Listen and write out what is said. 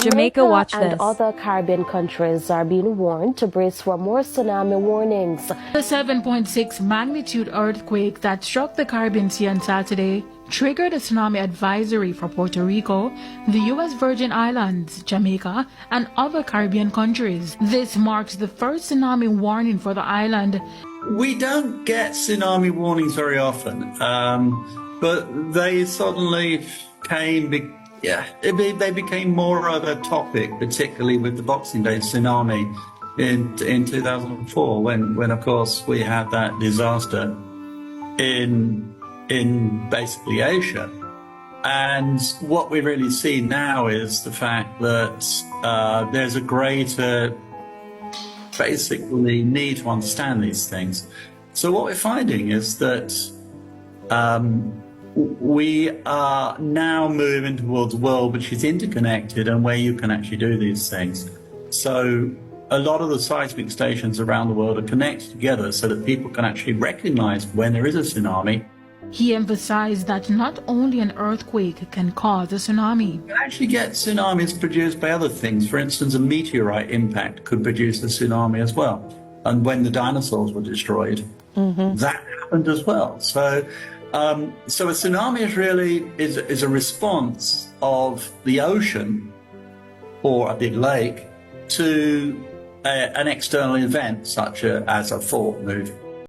Jamaica, watch and this. other Caribbean countries are being warned to brace for more tsunami warnings. The 7.6 magnitude earthquake that struck the Caribbean Sea on Saturday triggered a tsunami advisory for Puerto Rico, the U.S. Virgin Islands, Jamaica, and other Caribbean countries. This marks the first tsunami warning for the island. We don't get tsunami warnings very often, but they suddenly came. They became more of a topic, particularly with the Boxing Day tsunami in 2004, when of course we had that disaster in basically Asia. And what we really see now is the fact that there's a greater basically need to understand these things. So what we're finding is that we are now moving towards a world which is interconnected and where you can actually do these things. So a lot of the seismic stations around the world are connected together so that people can actually recognize when there is a tsunami. He emphasized that not only an earthquake can cause a tsunami. You can actually get tsunamis produced by other things. For instance, a meteorite impact could produce a tsunami as well. And when the dinosaurs were destroyed, that happened as well. So a tsunami is a response of the ocean or a big lake to an external event such as a fault moving.